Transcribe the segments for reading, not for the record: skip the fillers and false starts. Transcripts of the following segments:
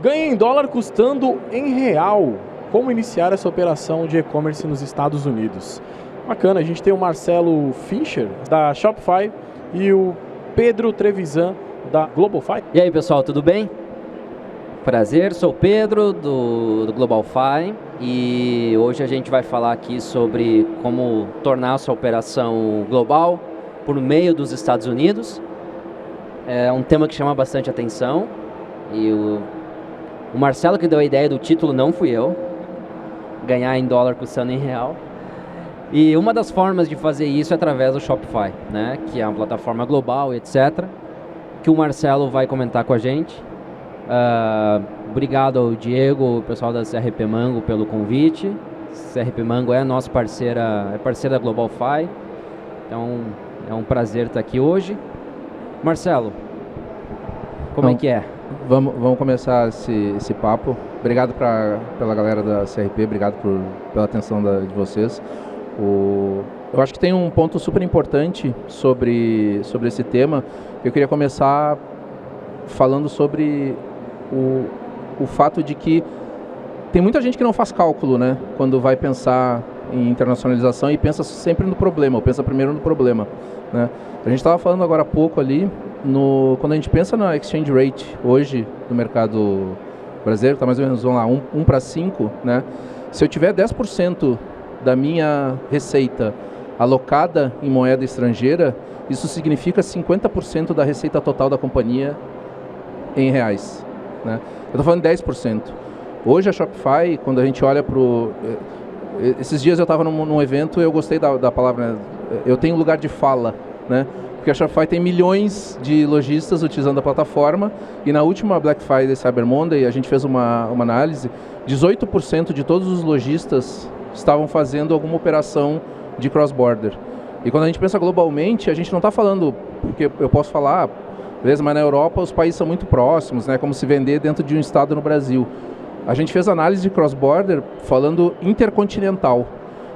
Ganha em dólar custando em real. Como iniciar essa operação de e-commerce nos Estados Unidos? Bacana, a gente tem o Marcelo Fischer, da Shopify, e o Pedro Trevisan, da GlobalFi. E aí, pessoal, tudo bem? Prazer, sou o Pedro, do GlobalFi, e hoje a gente vai falar aqui sobre como tornar essa operação global por meio dos Estados Unidos. É um tema que chama bastante atenção, e o Marcelo que deu a ideia do título não fui eu, ganhar em dólar custando em real. E uma das formas de fazer isso é através do Shopify, né, que é uma plataforma global, etc., que o Marcelo vai comentar com a gente. Obrigado ao Diego, o pessoal da CRP Mango pelo convite. CRP Mango é a nossa parceira, é parceira da GlobalFi, então é um prazer estar aqui hoje. Marcelo, como é que é? Vamos começar esse papo. Obrigado pela galera da CRP, obrigado pela atenção de vocês. Eu acho que tem um ponto super importante sobre esse tema. Eu queria começar falando sobre o fato de que tem muita gente que não faz cálculo, né, quando vai pensar em internacionalização e pensa sempre no problema, ou pensa primeiro no problema, né? A gente estava falando agora há pouco ali, quando a gente pensa na exchange rate hoje do mercado brasileiro, está mais ou menos, vamos lá, 1 para 5, né? Se eu tiver 10% da minha receita alocada em moeda estrangeira, isso significa 50% da receita total da companhia em reais, né? Eu estou falando de 10%. Hoje a Shopify, quando a gente olha para esses dias eu estava num evento e eu gostei da palavra, né? Eu tenho lugar de fala, né? Porque a Shopify tem milhões de lojistas utilizando a plataforma e na última Black Friday Cyber Monday a gente fez uma análise, 18% de todos os lojistas estavam fazendo alguma operação de cross-border. E quando a gente pensa globalmente, a gente não está falando, porque eu posso falar, beleza, mas na Europa os países são muito próximos, né? Como se vender dentro de um estado no Brasil. A gente fez análise de cross-border falando intercontinental.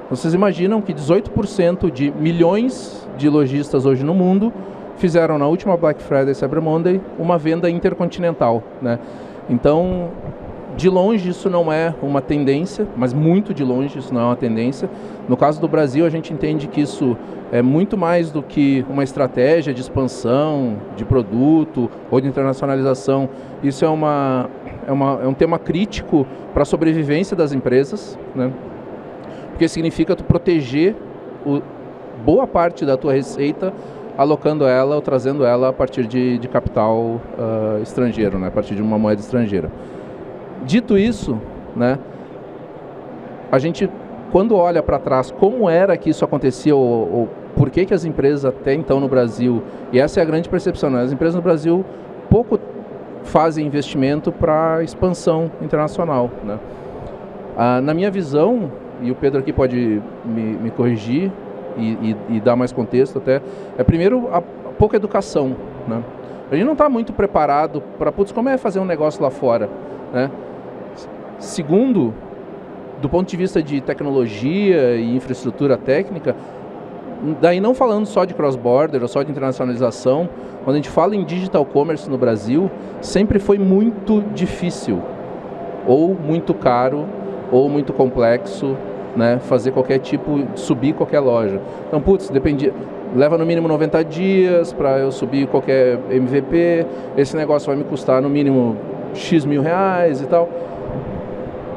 Vocês imaginam que 18% de milhões de lojistas hoje no mundo fizeram na última Black Friday Cyber Monday uma venda intercontinental, né? Então, de longe isso não é uma tendência, mas muito de longe isso não é uma tendência. No caso do Brasil, a gente entende que isso é muito mais do que uma estratégia de expansão de produto ou de internacionalização. Isso é um tema crítico para a sobrevivência das empresas, né? Porque significa tu proteger boa parte da tua receita, alocando ela ou trazendo ela a partir de capital estrangeiro, né? A partir de uma moeda estrangeira. Dito isso, né, a gente, quando olha para trás, como era que isso acontecia, ou por que as empresas até então no Brasil, e essa é a grande percepção, né, as empresas no Brasil pouco fazem investimento para expansão internacional, né? Na minha visão, e o Pedro aqui pode me corrigir e dar mais contexto até, primeiro a pouca educação, né? A gente não está muito preparado para, como é fazer um negócio lá fora, né? Segundo, do ponto de vista de tecnologia e infraestrutura técnica, daí não falando só de cross-border ou só de internacionalização, quando a gente fala em digital commerce no Brasil, sempre foi muito difícil, ou muito caro, ou muito complexo, né, fazer qualquer tipo, subir qualquer loja. Então, dependia, leva no mínimo 90 dias para eu subir qualquer MVP, esse negócio vai me custar no mínimo X mil reais e tal.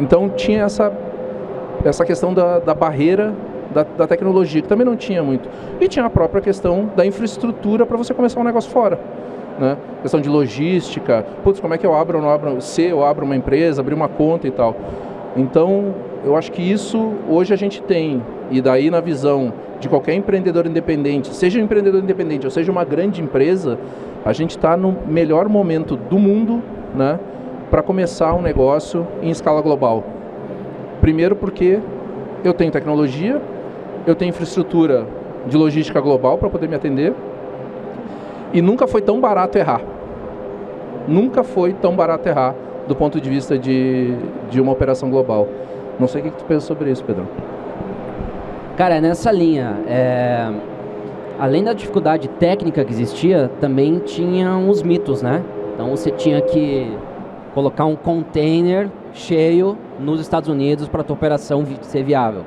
Então tinha essa questão da barreira da tecnologia, que também não tinha muito. E tinha a própria questão da infraestrutura para você começar um negócio fora, né? Questão de logística, como é que eu abro ou não abro, se eu abro uma empresa, abrir uma conta e tal. Então, eu acho que isso hoje a gente tem, e daí na visão de qualquer empreendedor independente, seja um empreendedor independente ou seja uma grande empresa, a gente está no melhor momento do mundo, né, para começar um negócio em escala global. Primeiro porque eu tenho tecnologia, eu tenho infraestrutura de logística global para poder me atender, e nunca foi tão barato errar. Nunca foi tão barato errar do ponto de vista de uma operação global. Não sei o que tu pensa sobre isso, Pedro. Cara, é nessa linha. Além da dificuldade técnica que existia, também tinha os mitos, né? Então você tinha que colocar um container cheio nos Estados Unidos para a tua operação ser viável.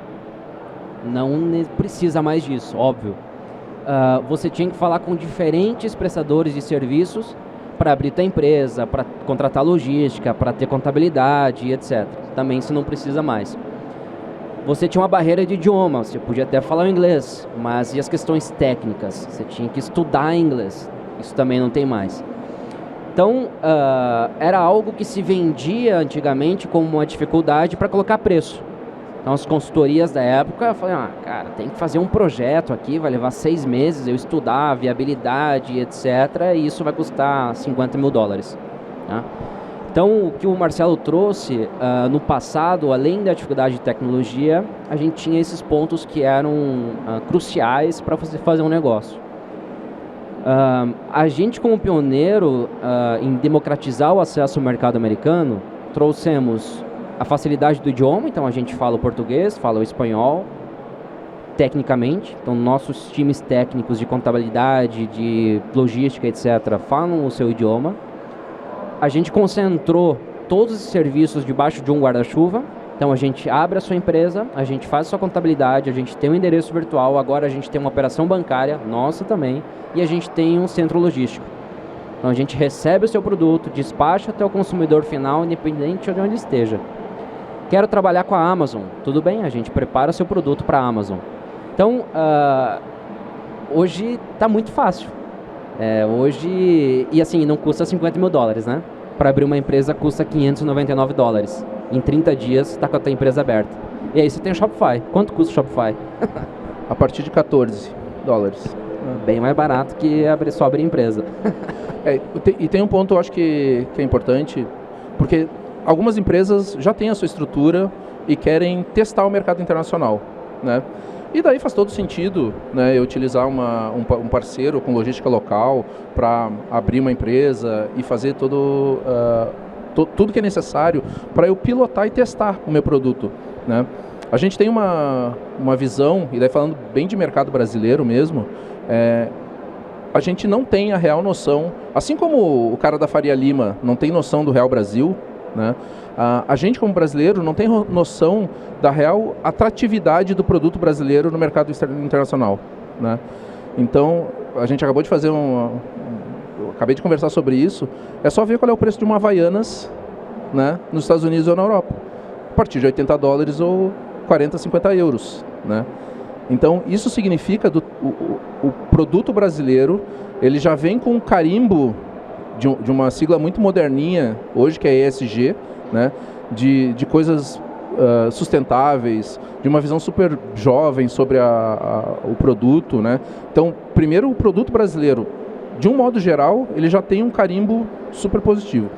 Não precisa mais disso, óbvio. Você tinha que falar com diferentes prestadores de serviços para abrir tua empresa, para contratar logística, para ter contabilidade, etc. Também isso não precisa mais. Você tinha uma barreira de idioma, você podia até falar inglês, mas e as questões técnicas? Você tinha que estudar inglês, isso também não tem mais. Então, era algo que se vendia antigamente como uma dificuldade para colocar preço. Então, as consultorias da época falaram, cara, tem que fazer um projeto aqui, vai levar 6 meses, eu estudar, viabilidade, etc., e isso vai custar $50 mil. Né? Então, o que o Marcelo trouxe, no passado, além da dificuldade de tecnologia, a gente tinha esses pontos que eram cruciais para você fazer um negócio. A gente, como pioneiro em democratizar o acesso ao mercado americano, trouxemos a facilidade do idioma, então a gente fala o português, fala o espanhol, tecnicamente, então nossos times técnicos de contabilidade, de logística, etc., falam o seu idioma. A gente concentrou todos os serviços debaixo de um guarda-chuva, então a gente abre a sua empresa, a gente faz a sua contabilidade, a gente tem um endereço virtual, agora a gente tem uma operação bancária, nossa também, e a gente tem um centro logístico. Então a gente recebe o seu produto, despacha até o consumidor final, independente de onde ele esteja. Quero trabalhar com a Amazon, tudo bem, a gente prepara o seu produto para a Amazon. Então, hoje está muito fácil. Hoje, e assim, não custa $50 mil, né? Para abrir uma empresa custa $599. Em 30 dias está com a tua empresa aberta. E aí você tem o Shopify. Quanto custa o Shopify? A partir de $14. Bem mais barato que só abrir empresa. E tem um ponto, eu acho que é importante, porque algumas empresas já têm a sua estrutura e querem testar o mercado internacional, né? E daí faz todo sentido, né, eu utilizar um parceiro com logística local para abrir uma empresa e fazer tudo que é necessário para eu pilotar e testar o meu produto, né? A gente tem uma visão, e daí falando bem de mercado brasileiro mesmo, a gente não tem a real noção, assim como o cara da Faria Lima não tem noção do real Brasil, né? A gente como brasileiro não tem noção da real atratividade do produto brasileiro no mercado internacional, né? Então, a gente acabou de fazer acabei de conversar sobre isso, é só ver qual é o preço de uma Havaianas, né, nos Estados Unidos ou na Europa. A partir de $80 ou 40, 50 euros, né? Então, isso significa o produto brasileiro, ele já vem com um carimbo de uma sigla muito moderninha, hoje, que é ESG, né? De coisas sustentáveis, de uma visão super jovem sobre o produto, né? Então, primeiro, o produto brasileiro, de um modo geral, ele já tem um carimbo super positivo.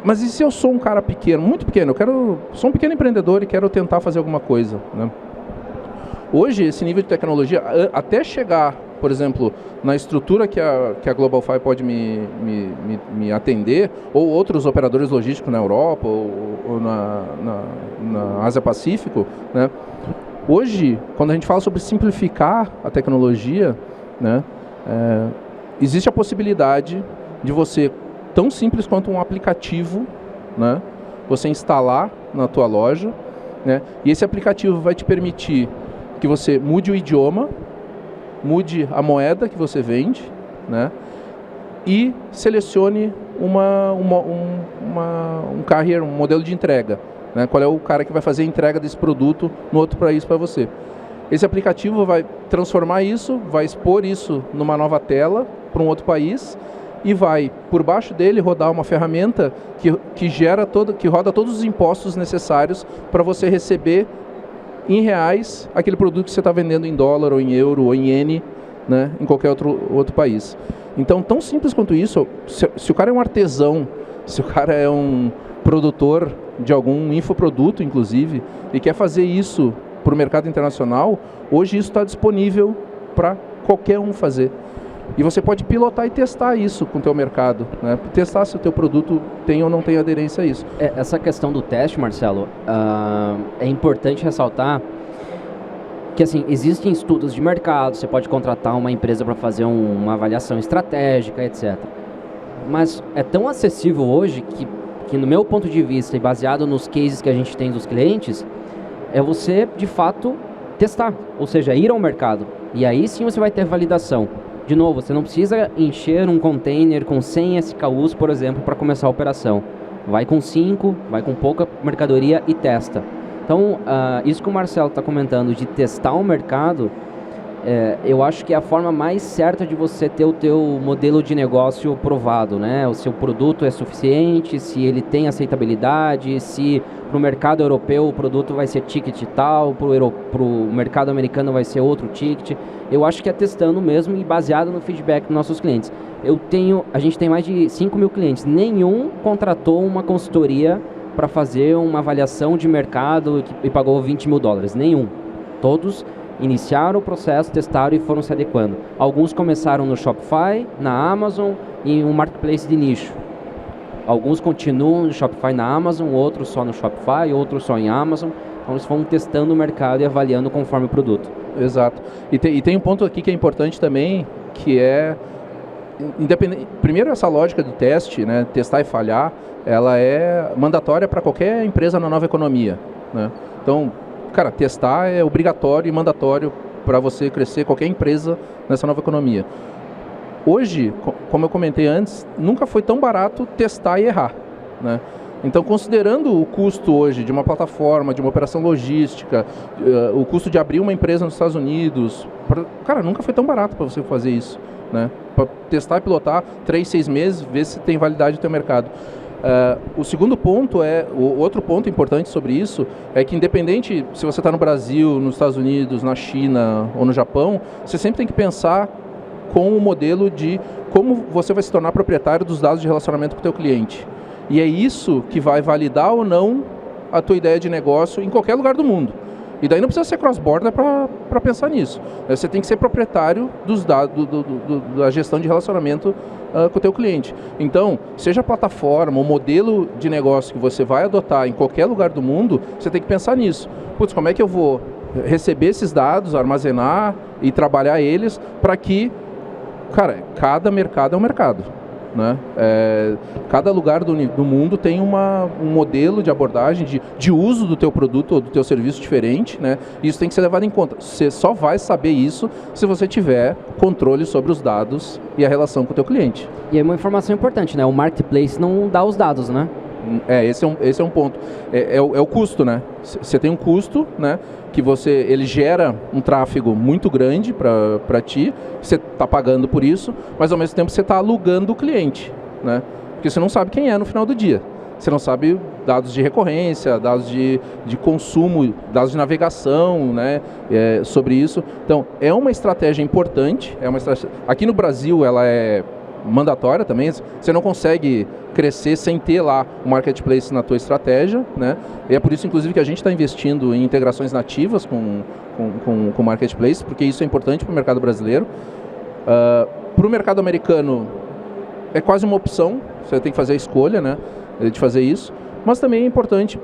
Mas e se eu sou um cara pequeno, muito pequeno, sou um pequeno empreendedor e quero tentar fazer alguma coisa, né? Hoje, esse nível de tecnologia, até chegar, por exemplo, na estrutura que a GlobalFi pode me atender, ou outros operadores logísticos na Europa, ou na Ásia-Pacífico, né? Hoje, quando a gente fala sobre simplificar a tecnologia, né, existe a possibilidade de você, tão simples quanto um aplicativo, né, você instalar na tua loja, né, e esse aplicativo vai te permitir que você mude o idioma, mude a moeda que você vende, né, e selecione um carrier, um modelo de entrega, né, qual é o cara que vai fazer a entrega desse produto no outro país para você. Esse aplicativo vai transformar isso, vai expor isso numa nova tela para um outro país e vai, por baixo dele, rodar uma ferramenta que roda todos os impostos necessários para você receber em reais aquele produto que você está vendendo em dólar, ou em euro, ou em iene, né, em qualquer outro país. Então, tão simples quanto isso, se o cara é um artesão, se o cara é um produtor de algum infoproduto, inclusive, e quer fazer isso para o mercado internacional, hoje isso está disponível para qualquer um fazer. E você pode pilotar e testar isso com o teu mercado, né? Testar se o teu produto tem ou não tem aderência a isso. Essa questão do teste, Marcelo, é importante ressaltar que assim, existem estudos de mercado, você pode contratar uma empresa para fazer uma avaliação estratégica, etc. mas é tão acessível hoje que no meu ponto de vista e baseado nos cases que a gente tem dos clientes, é você, de fato, testar, ou seja, ir ao mercado. E aí sim você vai ter validação. De novo, você não precisa encher um container com 100 SKUs, por exemplo, para começar a operação. Vai com 5, vai com pouca mercadoria e testa. Então, isso que o Marcelo está comentando de testar o mercado, eu acho que é a forma mais certa de você ter o teu modelo de negócio provado, né? O seu produto é suficiente, se ele tem aceitabilidade, se para o mercado europeu o produto vai ser ticket tal, para o mercado americano vai ser outro ticket. Eu acho que é testando mesmo e baseado no feedback dos nossos clientes. A gente tem mais de 5 mil clientes, nenhum contratou uma consultoria para fazer uma avaliação de mercado e pagou $20 mil, nenhum. Todos iniciaram o processo, testaram e foram se adequando. Alguns começaram no Shopify, na Amazon e em um marketplace de nicho. Alguns continuam no Shopify na Amazon, outros só no Shopify, outros só em Amazon. Então eles vão testando o mercado e avaliando conforme o produto. Exato. E tem um ponto aqui que é importante também, que é primeiro essa lógica do teste, né, testar e falhar, ela é mandatória para qualquer empresa na nova economia, né? Então, cara, testar é obrigatório e mandatório para você crescer qualquer empresa nessa nova economia. Hoje, como eu comentei antes, nunca foi tão barato testar e errar, né? Então, considerando o custo hoje de uma plataforma, de uma operação logística, o custo de abrir uma empresa nos Estados Unidos, cara, nunca foi tão barato para você fazer isso, né? Para testar e pilotar 3, 6 meses, ver se tem validade no teu mercado. O segundo ponto o outro ponto importante sobre isso é que independente se você está no Brasil, nos Estados Unidos, na China ou no Japão, você sempre tem que pensar com o modelo de como você vai se tornar proprietário dos dados de relacionamento com o teu cliente. E é isso que vai validar ou não a tua ideia de negócio em qualquer lugar do mundo. E daí não precisa ser cross-border para pensar nisso. Você tem que ser proprietário dos dados, da gestão de relacionamento com o teu cliente. Então, seja a plataforma, o modelo de negócio que você vai adotar em qualquer lugar do mundo, você tem que pensar nisso. Putz, como é que eu vou receber esses dados, armazenar e trabalhar eles para que, cara, cada mercado é um mercado, né? Cada lugar do mundo tem um modelo de abordagem, de uso do teu produto ou do teu serviço diferente, né? Isso tem que ser levado em conta. Você só vai saber isso se você tiver controle sobre os dados e a relação com o teu cliente. E é uma informação importante, né? O marketplace não dá os dados, né? Esse é um ponto. É o custo, né? Você tem um custo, né? Que ele gera um tráfego muito grande para ti, você está pagando por isso, mas ao mesmo tempo você está alugando o cliente, né? Porque você não sabe quem é no final do dia. Você não sabe dados de recorrência, dados de consumo, dados de navegação, né? Sobre isso. Então, é uma estratégia importante. Aqui no Brasil ela é mandatória também. Você não consegue crescer sem ter lá o marketplace na tua estratégia, né? E é por isso, inclusive, que a gente está investindo em integrações nativas com o marketplace, porque isso é importante para o mercado brasileiro. Para o mercado americano, é quase uma opção, você tem que fazer a escolha, né, de fazer isso, mas também é importante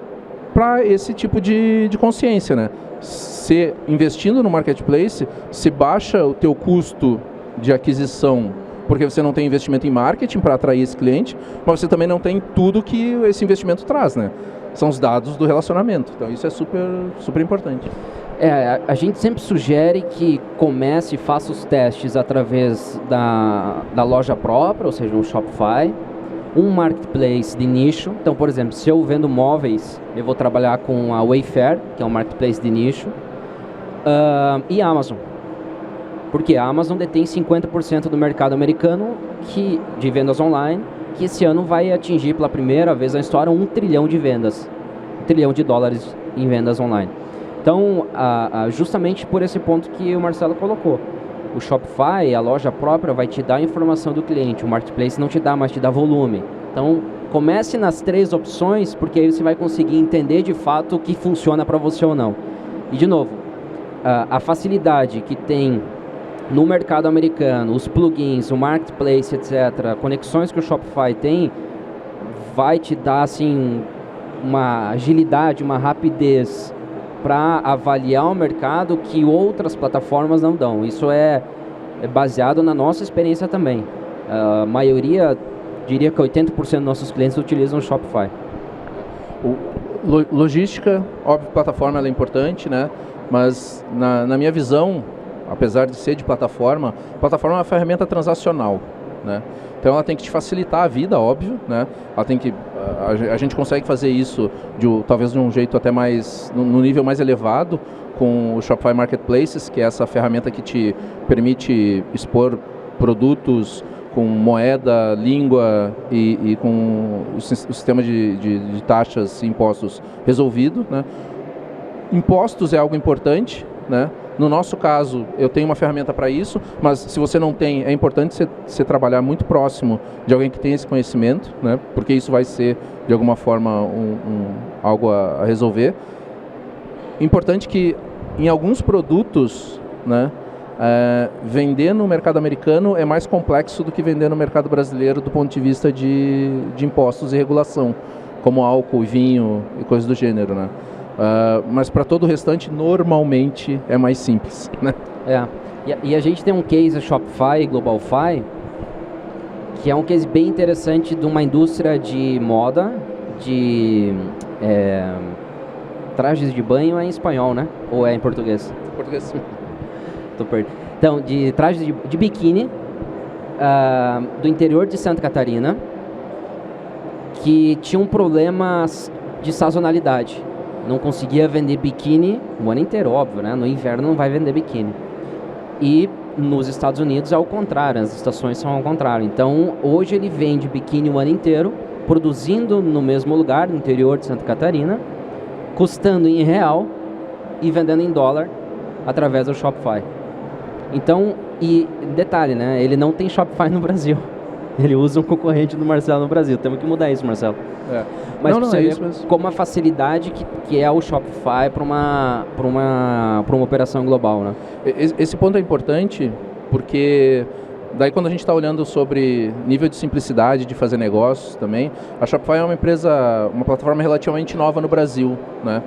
para esse tipo de consciência, né? Se investindo no marketplace, se baixa o teu custo de aquisição porque você não tem investimento em marketing para atrair esse cliente, mas você também não tem tudo que esse investimento traz, né? São os dados do relacionamento. Então isso é super, super importante. A gente sempre sugere que comece e faça os testes através da loja própria, ou seja, um Shopify, um marketplace de nicho. Então, por exemplo, se eu vendo móveis, eu vou trabalhar com a Wayfair, que é um marketplace de nicho, e a Amazon. Porque a Amazon detém 50% do mercado americano de vendas online, que esse ano vai atingir pela primeira vez na história $1 trilhão de vendas, $1 trilhão em vendas online. Então, justamente por esse ponto que o Marcelo colocou, o Shopify, a loja própria, vai te dar a informação do cliente, o marketplace não te dá, mas te dá volume. Então, comece nas 3 opções, porque aí você vai conseguir entender de fato o que funciona para você ou não. E de novo, a facilidade que tem no mercado americano, os plugins, o marketplace, etc., conexões que o Shopify tem, vai te dar assim, uma agilidade, uma rapidez para avaliar o mercado que outras plataformas não dão. Isso é baseado na nossa experiência também. A maioria diria que 80% dos nossos clientes utilizam o Shopify. Logística, óbvio, plataforma ela é importante, né? Mas na minha visão, apesar de ser de plataforma, a plataforma é uma ferramenta transacional, né? Então ela tem que te facilitar a vida, óbvio, né? Ela tem que, a gente consegue fazer isso talvez de um jeito até mais, no nível mais elevado, com o Shopify Marketplaces, que é essa ferramenta que te permite expor produtos com moeda, língua e com o sistema de taxas e impostos resolvido, né? Impostos é algo importante, né? No nosso caso, eu tenho uma ferramenta para isso, mas se você não tem, é importante você trabalhar muito próximo de alguém que tem esse conhecimento, né? Porque isso vai ser, de alguma forma, algo a resolver. Importante que, em alguns produtos, né, vender no mercado americano é mais complexo do que vender no mercado brasileiro do ponto de vista de impostos e regulação, como álcool, vinho e coisas do gênero, né? Mas para todo o restante, normalmente, é mais simples, né? E a gente tem um case Shopify e GlobalFi, que é um case bem interessante de uma indústria de moda, de trajes de banho é em espanhol, né? Ou é em português? Português. Tô perdido. Então, de trajes de biquíni do interior de Santa Catarina, que tinha um problema de sazonalidade. Não conseguia vender biquíni o ano inteiro, óbvio, né? No inverno não vai vender biquíni. E nos Estados Unidos é ao contrário, as estações são ao contrário. Então, hoje ele vende biquíni o ano inteiro, produzindo no mesmo lugar, no interior de Santa Catarina, custando em real e vendendo em dólar através do Shopify. Então, e detalhe, né? Ele não tem Shopify no Brasil. Ele usa um concorrente do Marcelo no Brasil. Temos que mudar isso, Marcelo. Mas não você é vê isso mesmo. como a facilidade que é o Shopify para uma operação global, né? Esse ponto é importante porque daí quando a gente está olhando sobre nível de simplicidade de fazer negócios também, a Shopify é uma plataforma relativamente nova no Brasil, né?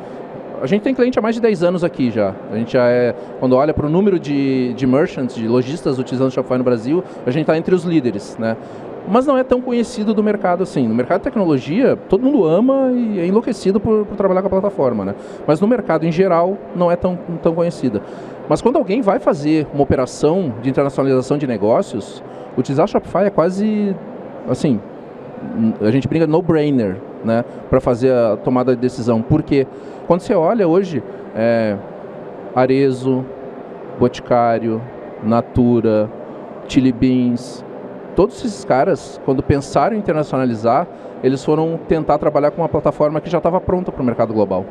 A gente tem cliente há mais de 10 anos aqui já. A gente já quando olha para o número de merchants, de lojistas utilizando o Shopify no Brasil, a gente está entre os líderes, né? Mas não é tão conhecido do mercado assim. No mercado de tecnologia, todo mundo ama e é enlouquecido por trabalhar com a plataforma, né? Mas no mercado em geral, não é tão conhecida. Mas quando alguém vai fazer uma operação de internacionalização de negócios, utilizar o Shopify é quase, assim, a gente brinca no-brainer, né? Para fazer a tomada de decisão. Por quê? Quando você olha hoje, Arezzo, Boticário, Natura, Chili Beans, todos esses caras, quando pensaram em internacionalizar, eles foram tentar trabalhar com uma plataforma que já estava pronta para o mercado global,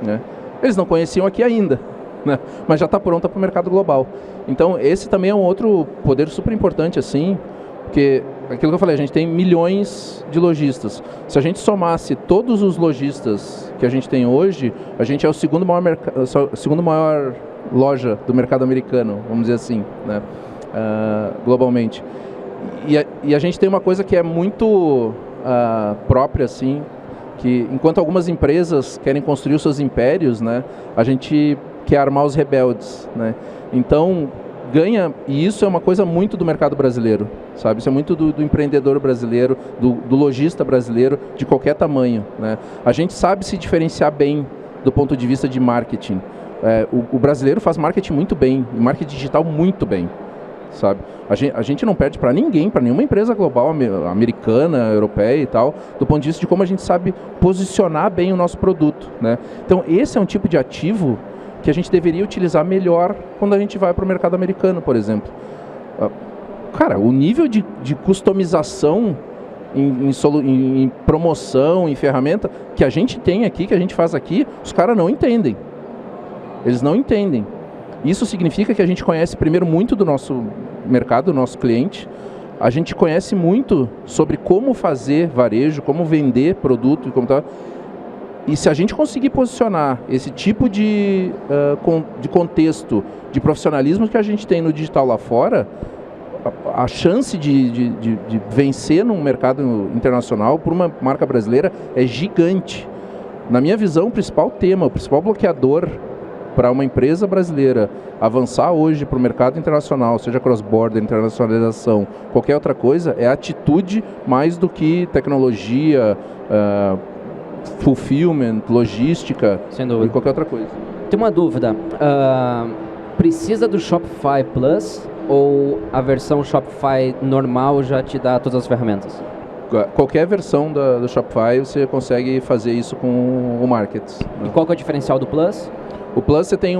né? Eles não conheciam aqui ainda, né? Mas já está pronta para o mercado global. Então, esse também é um outro poder super importante, assim, porque aquilo que eu falei, a gente tem milhões de lojistas. Se a gente somasse todos os lojistas que a gente tem hoje, a gente é o segundo maior loja do mercado americano, vamos dizer assim, né? Globalmente. E a gente tem uma coisa que é muito própria, assim, que enquanto algumas empresas querem construir os seus impérios, né, a gente quer armar os rebeldes, né? Então, e isso é uma coisa muito do mercado brasileiro, sabe? Isso é muito do empreendedor brasileiro, do lojista brasileiro, de qualquer tamanho, né? A gente sabe se diferenciar bem do ponto de vista de marketing. O brasileiro faz marketing muito bem, e marketing digital muito bem, sabe? A gente não perde para ninguém, para nenhuma empresa global, americana, europeia e tal, do ponto de vista de como a gente sabe posicionar bem o nosso produto, né? Então, esse é um tipo de ativo que a gente deveria utilizar melhor quando a gente vai para o mercado americano, por exemplo. Cara, o nível de customização em promoção, em ferramenta, que a gente tem aqui, que a gente faz aqui, os caras não entendem. Eles não entendem. Isso significa que a gente conhece primeiro muito do nosso mercado, do nosso cliente. A gente conhece muito sobre como fazer varejo, como vender produto e como tal. E se a gente conseguir posicionar esse tipo de contexto, de profissionalismo que a gente tem no digital lá fora, a chance de vencer num mercado internacional por uma marca brasileira é gigante. Na minha visão, o principal tema, o principal bloqueador para uma empresa brasileira avançar hoje para o mercado internacional, seja cross-border, internacionalização, qualquer outra coisa, é atitude mais do que tecnologia, fulfillment, logística e qualquer outra coisa. Tem uma dúvida, precisa do Shopify Plus ou a versão Shopify normal já te dá todas as ferramentas? Qualquer versão do Shopify você consegue fazer isso com o Markets. E qual que é o diferencial do Plus? O Plus você tem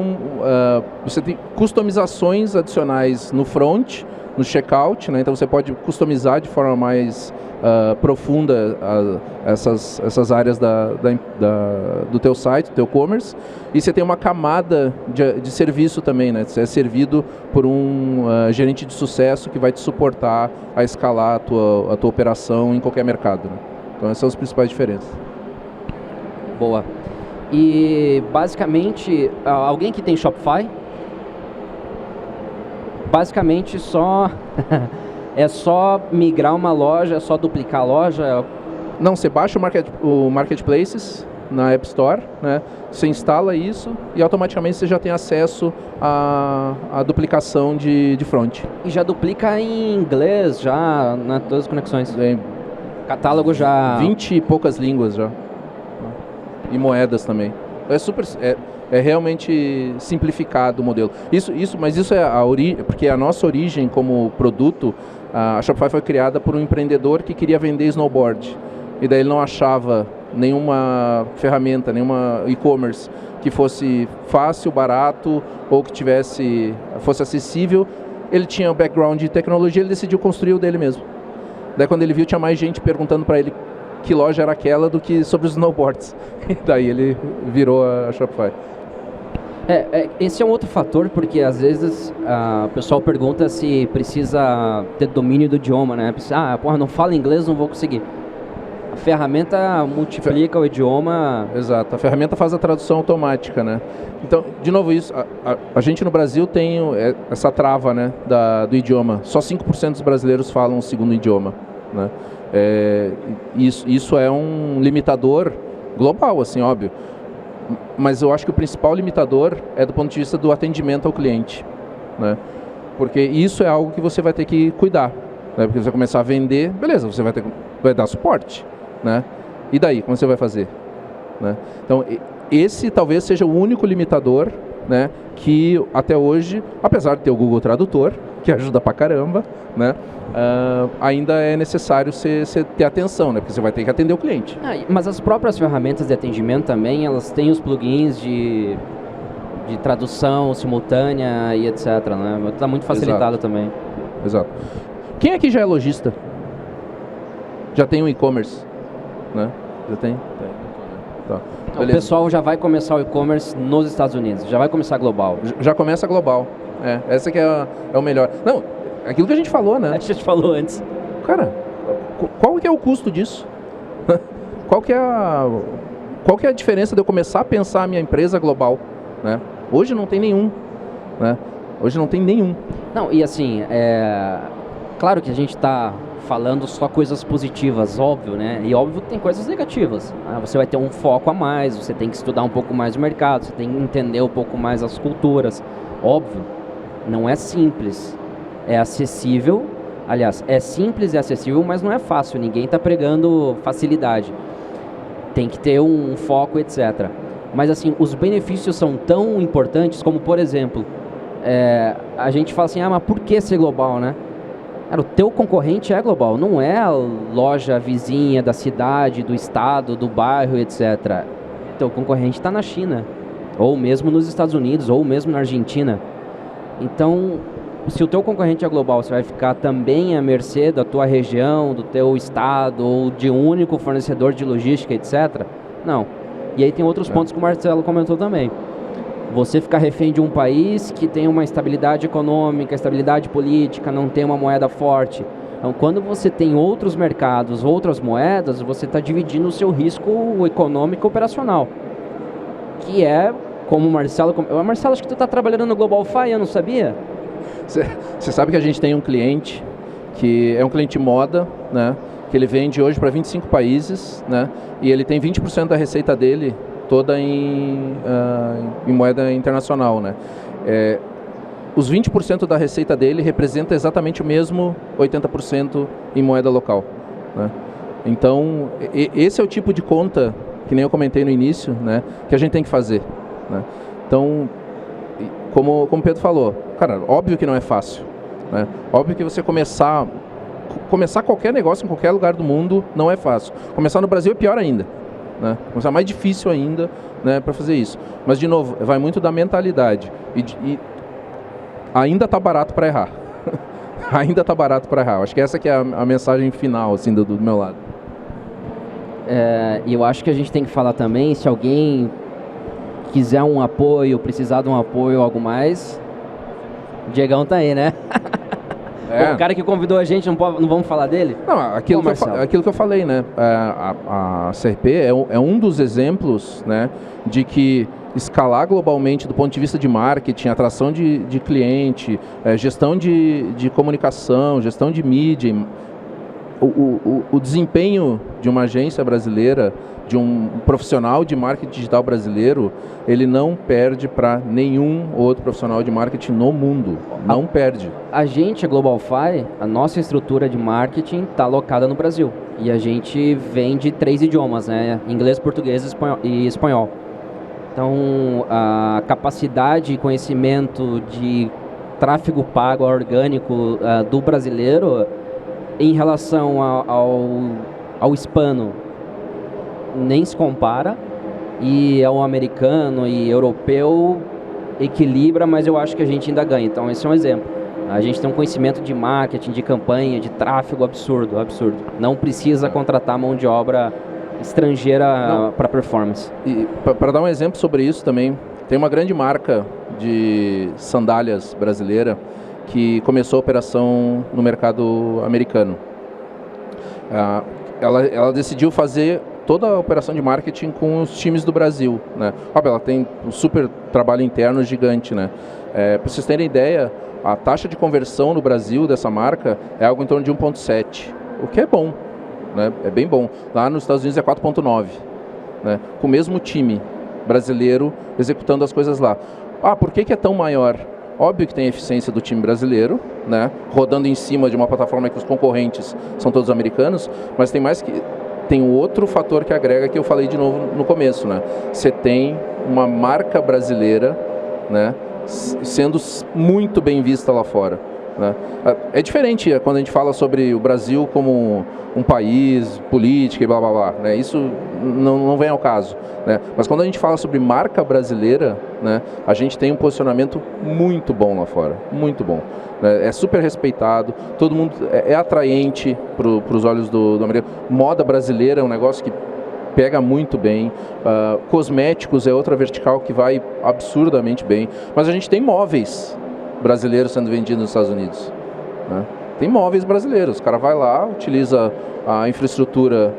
customizações adicionais no front, no checkout, né? Então você pode customizar de forma mais profunda essas áreas do teu site, do teu e-commerce, e você tem uma camada de serviço também, né? Você é servido por um gerente de sucesso que vai te suportar a escalar a tua operação em qualquer mercado, né? Então essas são as principais diferenças. Boa. E basicamente, alguém que tem Shopify, basicamente só é só migrar uma loja, é só duplicar a loja? Não, você baixa o Marketplaces na App Store, né? Você instala isso e automaticamente você já tem acesso à duplicação de front. E já duplica em inglês, já, né, todas as conexões? Catálogo já... 20 e poucas línguas já. E moedas também. É realmente simplificado o modelo. Mas isso é porque a nossa origem como produto, a Shopify foi criada por um empreendedor que queria vender snowboard. E daí ele não achava nenhuma ferramenta, nenhuma e-commerce que fosse fácil, barato ou que fosse acessível. Ele tinha um background de tecnologia, ele decidiu construir o dele mesmo. Daí quando ele viu, tinha mais gente perguntando para ele que loja era aquela do que sobre os snowboards. E daí ele virou a Shopify. Esse é um outro fator, porque às vezes o pessoal pergunta se precisa ter domínio do idioma, né? Não falo inglês, não vou conseguir. A ferramenta multiplica o idioma. Exato, a ferramenta faz a tradução automática, né? Então, de novo, a gente no Brasil tem essa trava, né, do idioma. Só 5% dos brasileiros falam o segundo idioma, né? Isso é um limitador global, assim, óbvio. Mas eu acho que o principal limitador é do ponto de vista do atendimento ao cliente, né? Porque isso é algo que você vai ter que cuidar, né? Porque você vai começar a vender, beleza, você vai dar suporte, né? E daí, como você vai fazer, né? Então, esse talvez seja o único limitador, né, que até hoje, apesar de ter o Google Tradutor, que ajuda pra caramba, né, ainda é necessário você ter atenção, né, porque você vai ter que atender o cliente. Mas as próprias ferramentas de atendimento também, elas têm os plugins de tradução simultânea e etc, né? Está muito facilitado também. Exato. Quem aqui já é lojista? Já tem um e-commerce, né? Já tem? Tá. O pessoal já vai começar o e-commerce nos Estados Unidos, já vai começar global. Já começa global. Essa que é o melhor. Não, aquilo que a gente falou, né? A gente falou antes. Cara, qual que é o custo disso? Qual que é a diferença de eu começar a pensar a minha empresa global, né? Hoje não tem nenhum, né? Hoje não tem nenhum. Não, e assim, claro que a gente está falando só coisas positivas, óbvio, né? E óbvio que tem coisas negativas. Você vai ter um foco a mais, você tem que estudar um pouco mais o mercado, você tem que entender um pouco mais as culturas. Óbvio, não é simples, é acessível. Aliás, é simples e acessível, mas não é fácil. Ninguém está pregando facilidade. Tem que ter um foco, etc. Mas assim, os benefícios são tão importantes como, por exemplo, a gente fala assim, mas por que ser global, né? Cara, o teu concorrente é global, não é a loja vizinha da cidade, do estado, do bairro, etc. O teu concorrente está na China, ou mesmo nos Estados Unidos, ou mesmo na Argentina. Então, se o teu concorrente é global, você vai ficar também à mercê da tua região, do teu estado, ou de um único fornecedor de logística, etc. Não. E aí tem outros pontos que o Marcelo comentou também. Você ficar refém de um país que tem uma estabilidade econômica, estabilidade política, não tem uma moeda forte. Então, quando você tem outros mercados, outras moedas, você está dividindo o seu risco econômico e operacional. Que é, como o Marcelo... Marcelo, acho que tu está trabalhando no GlobalFi, eu não sabia? Você sabe que a gente tem um cliente que é um cliente moda, né? Que ele vende hoje para 25 países, né? E ele tem 20% da receita dele toda em moeda internacional, né? Os 20% da receita dele representa exatamente o mesmo 80% em moeda local, né? Então, esse é o tipo de conta, que nem eu comentei no início, né, que a gente tem que fazer, né? Então, como o Pedro falou, cara, óbvio que não é fácil, né? Óbvio que você começar qualquer negócio em qualquer lugar do mundo não é fácil. Começar no Brasil é pior ainda, né? Começar mais difícil ainda, né, para fazer isso. Mas, de novo, vai muito da mentalidade. E ainda está barato para errar. Ainda está barato para errar. Acho que essa que é a mensagem final, assim, do meu lado. E eu acho que a gente tem que falar também, se alguém quiser um apoio, precisar de um apoio ou algo mais, o Diegão tá aí, né? O cara que convidou a gente, não vamos falar dele? Não, aquilo que eu falei, né? A CRP é um dos exemplos, né, de que escalar globalmente do ponto de vista de marketing, atração de cliente, gestão de comunicação, gestão de mídia, o desempenho de uma agência brasileira, de um profissional de marketing digital brasileiro, ele não perde para nenhum outro profissional de marketing no mundo. Não perde. A gente, a GlobalFi, a nossa estrutura de marketing está alocada no Brasil. E a gente vende 3 idiomas, né? Inglês, português e espanhol. Então, a capacidade e conhecimento de tráfego pago orgânico do brasileiro em relação ao hispano nem se compara, e ao americano e europeu equilibra, mas eu acho que a gente ainda ganha. Então esse é um exemplo. A gente tem um conhecimento de marketing, de campanha, de tráfego absurdo. Não precisa contratar mão de obra estrangeira para performance. E para dar um exemplo sobre isso também, tem uma grande marca de sandálias brasileira que começou a operação no mercado americano. Ela decidiu fazer toda a operação de marketing com os times do Brasil, né? Óbvio, ela tem um super trabalho interno gigante, né? Para vocês terem ideia, a taxa de conversão no Brasil dessa marca é algo em torno de 1,7, o que é bom, né? É bem bom. Lá nos Estados Unidos é 4,9, né? Com o mesmo time brasileiro executando as coisas lá. Por que é tão maior? Óbvio que tem a eficiência do time brasileiro, né? Rodando em cima de uma plataforma que os concorrentes são todos americanos, mas tem um outro fator que agrega, que eu falei de novo no começo, né? Você tem uma marca brasileira, né, sendo muito bem vista lá fora, né? É diferente quando a gente fala sobre o Brasil como um país, política e blá blá blá, né? Isso não vem ao caso, né? Mas quando a gente fala sobre marca brasileira, né, a gente tem um posicionamento muito bom lá fora, muito bom, né? É super respeitado, todo mundo é atraente para os olhos do americano. Moda brasileira é um negócio que pega muito bem, cosméticos é outra vertical que vai absurdamente bem, mas a gente tem móveis brasileiros sendo vendidos nos Estados Unidos, né? Tem móveis brasileiros, o cara vai lá, utiliza a infraestrutura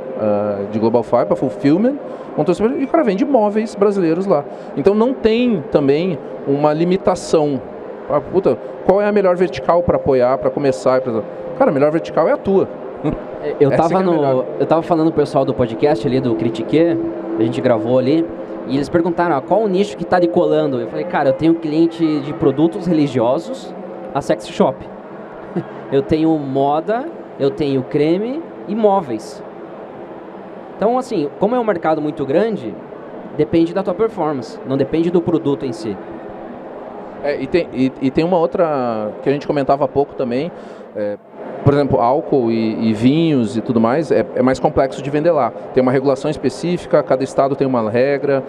de GlobalFi para fulfillment, e o cara vende móveis brasileiros lá. Então não tem também uma limitação. Qual é a melhor vertical para apoiar, para começar? Cara, a melhor vertical é a tua. Eu tava falando pro pessoal do podcast ali, do Critique, a gente gravou ali, e eles perguntaram qual o nicho que está decolando. Eu falei, cara, eu tenho cliente de produtos religiosos a sex shop. Eu tenho moda, eu tenho creme e móveis. Então, assim, como é um mercado muito grande, depende da tua performance, não depende do produto em si. E tem uma outra que a gente comentava há pouco também, por exemplo, álcool e vinhos e tudo mais, é mais complexo de vender lá. Tem uma regulação específica, cada estado tem uma regra,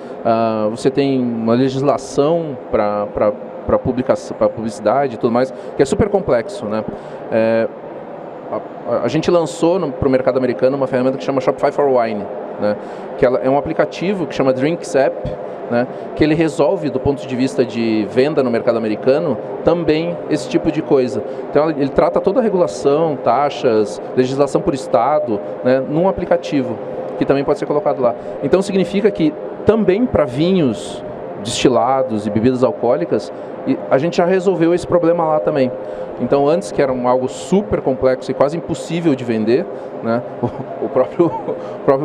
você tem uma legislação para publicidade e tudo mais, que é super complexo, né? A gente lançou para o mercado americano uma ferramenta que chama Shopify for Wine, né? Que é um aplicativo que chama Drinks App, né? Que ele resolve, do ponto de vista de venda no mercado americano, também esse tipo de coisa. Então ele trata toda a regulação, taxas, legislação por estado, né, num aplicativo, que também pode ser colocado lá. Então significa que também para vinhos, destilados e bebidas alcoólicas, E a gente já resolveu esse problema lá também. Então, antes que era algo super complexo e quase impossível de vender, né? O próprio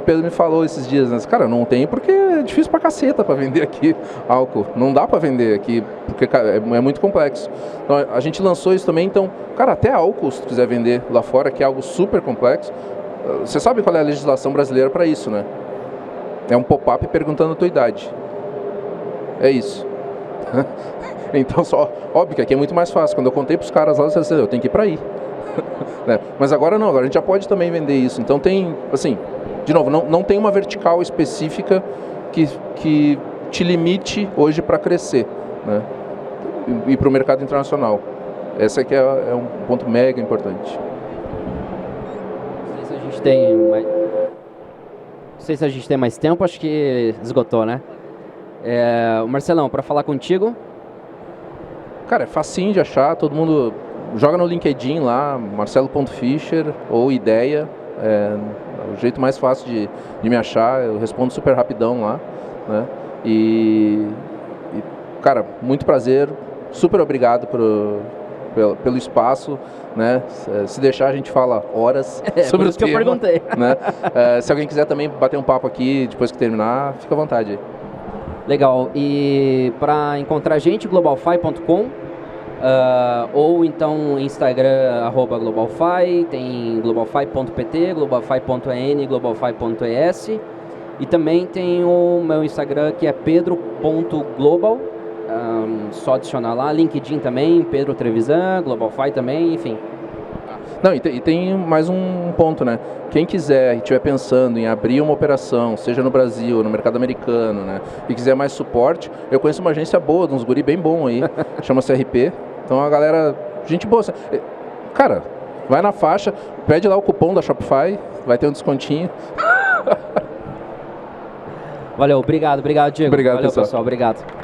Pedro me falou esses dias, né? Cara, não tem porque é difícil pra caceta para vender aqui álcool. Não dá para vender aqui porque é muito complexo. Então, a gente lançou isso também. Então, cara, até álcool, se tu quiser vender lá fora, que é algo super complexo, você sabe qual é a legislação brasileira para isso, né? É um pop-up perguntando a tua idade. É isso. Então, óbvio que aqui é muito mais fácil. Quando eu contei para os caras lá, eu tenho que ir para aí. Né? Mas agora não, agora a gente já pode também vender isso. Então tem, assim, de novo, não tem uma vertical específica que te limite hoje para crescer, né? E para o mercado internacional. Esse aqui é um ponto mega importante. Não sei se a gente tem mais tempo, acho que esgotou, né? Marcelão, para falar contigo. Cara, é facinho de achar, todo mundo joga no LinkedIn lá, marcelo.fischer ou ideia, é o jeito mais fácil de me achar, eu respondo super rapidão lá, né? Cara, muito prazer, super obrigado pelo espaço, né? Se deixar a gente fala horas sobre o tema, que eu perguntei. Né? Se alguém quiser também bater um papo aqui depois que terminar, fica à vontade aí. Legal, e para encontrar a gente, globalfi.com, ou então Instagram, @globalfi, tem globalfi.pt, globalfi.en, globalfi.es, e também tem o meu Instagram que é pedro.global, só adicionar lá, LinkedIn também, Pedro Trevisan, Globalfi também, enfim. Não, e tem mais um ponto, né? Quem quiser e estiver pensando em abrir uma operação, seja no Brasil, no mercado americano, né? E quiser mais suporte, eu conheço uma agência boa, de uns guri bem bom aí, chama CRP. Então a galera, gente boa. Cara, vai na faixa, pede lá o cupom da Shopify, vai ter um descontinho. Valeu, obrigado, Diego. Obrigado, Valeu, pessoal, obrigado.